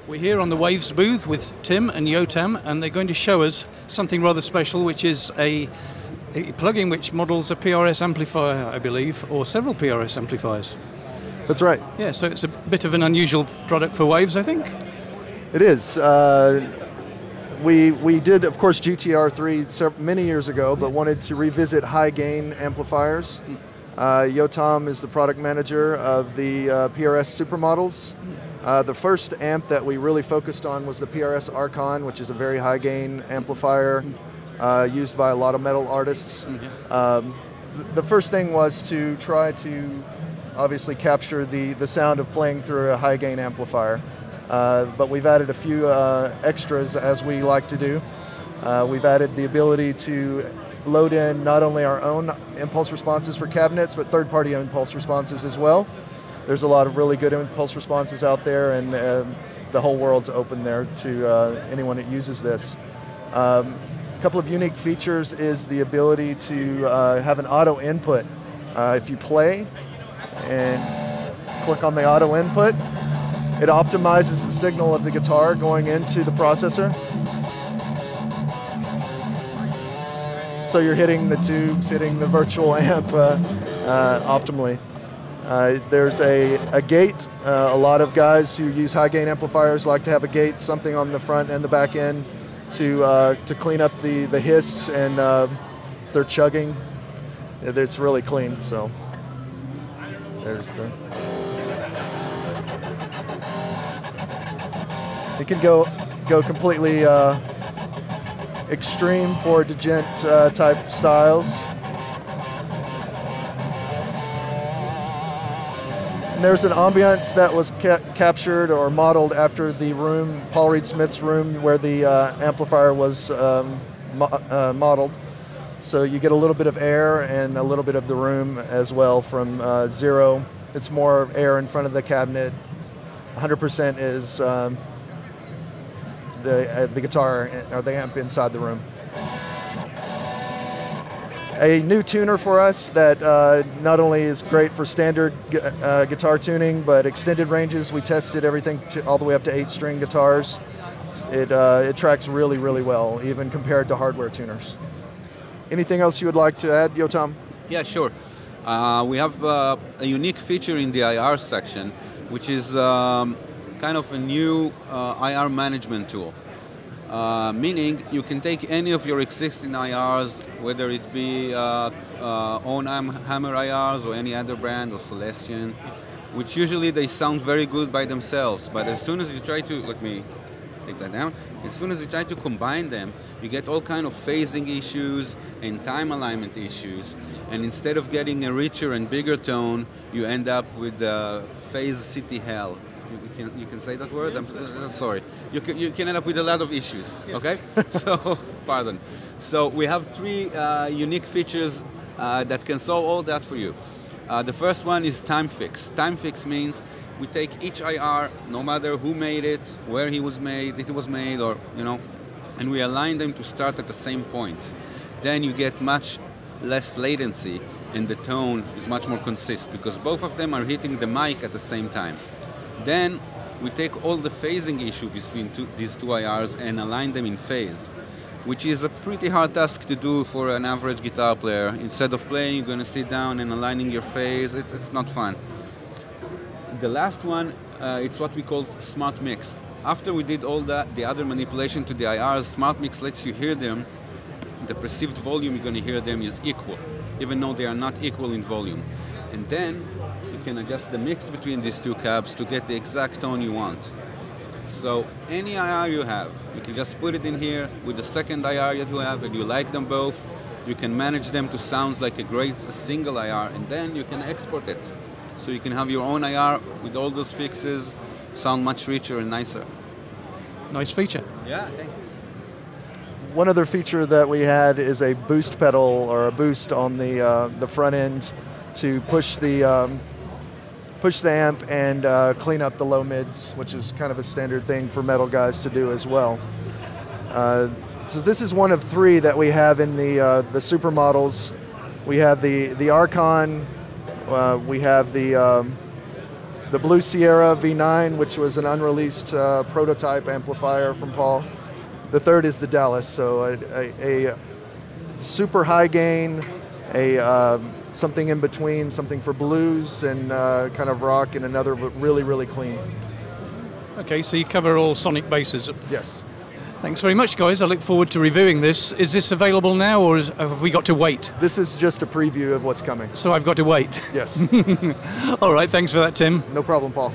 We're here on the Waves booth with Tim and Yotam, and they're going to show us something rather special, which is a plugin which models a PRS amplifier, I believe, or several PRS amplifiers. That's right. Yeah, so it's a bit of an unusual product for Waves, I think. It is. We did, of course, GTR3 many years ago, but wanted to revisit high-gain amplifiers. Yotam is the product manager of the PRS Supermodels. The first amp that we really focused on was the PRS Archon, which is a very high-gain amplifier used by a lot of metal artists. The first thing was to try to obviously capture the sound of playing through a high-gain amplifier. But we've added a few extras, as we like to do. We've added the ability to load in not only our own impulse responses for cabinets, but third-party impulse responses as well. There's a lot of really good impulse responses out there, and the whole world's open there to anyone that uses this. A couple of unique features is the ability to have an auto input. If you play and click on the auto input, it optimizes the signal of the guitar going into the processor. So you're hitting the tubes, hitting the virtual amp optimally. There's a gate. A lot of guys who use high gain amplifiers like to have a gate, something on the front and the back end to clean up the hiss, and if they're chugging, it's really clean. So there's the. It can go completely extreme for djent type styles. And there's an ambience that was captured or modeled after the room, Paul Reed Smith's room, where the amplifier was modeled. So you get a little bit of air and a little bit of the room as well from zero. It's more air in front of the cabinet. 100% is the guitar or the amp inside the room. A new tuner for us that not only is great for standard guitar tuning, but extended ranges. We tested everything all the way up to 8-string guitars. It tracks really, really well, even compared to hardware tuners. Anything else you would like to add, Yotam? Yeah, sure. We have a unique feature in the IR section, which is kind of a new IR management tool. Meaning you can take any of your existing IRs, whether it be own Hammer IRs or any other brand or Celestion, which usually they sound very good by themselves, but as soon as you try to, let me take that down, as soon as you try to combine them, you get all kind of phasing issues and time alignment issues, and instead of getting a richer and bigger tone, you end up with phase city hell. You can say that word? I'm sorry. You can end up with a lot of issues, okay? So, pardon. So we have 3 unique features that can solve all that for you. The first one is time fix. Time fix means we take each IR, no matter who made it, where it was made, or, you know, and we align them to start at the same point. Then you get much less latency, and the tone is much more consistent because both of them are hitting the mic at the same time. Then we take all the phasing issue between these two IRs and align them in phase, which is a pretty hard task to do for an average guitar player. Instead of playing, you're going to sit down and aligning your phase. It's not fun. The last one, it's what we call Smart Mix. After we did all the other manipulation to the IRs, Smart Mix lets you hear them. The perceived volume you're going to hear them is equal, even though they are not equal in volume. And then you can adjust the mix between these two cabs to get the exact tone you want. So any IR you have, you can just put it in here with the second IR that you have, and you like them both. You can manage them to sound like a single IR, and then you can export it. So you can have your own IR with all those fixes, sound much richer and nicer. Nice feature. Yeah, thanks. One other feature that we had is a boost pedal or a boost on the front end to push the amp and clean up the low mids, which is kind of a standard thing for metal guys to do as well. So this is one of 3 that we have in the Supermodels. We have the Archon, we have the the Blue Sierra V9, which was an unreleased prototype amplifier from Paul. The third is the Dallas, so a super high gain, something in between, something for blues and kind of rock, and another but really, really clean. Okay, so you cover all sonic bases. Yes. Thanks very much, guys. I look forward to reviewing this. Is this available now, or have we got to wait? This is just a preview of what's coming. So I've got to wait? Yes. All right, thanks for that, Tim. No problem, Paul.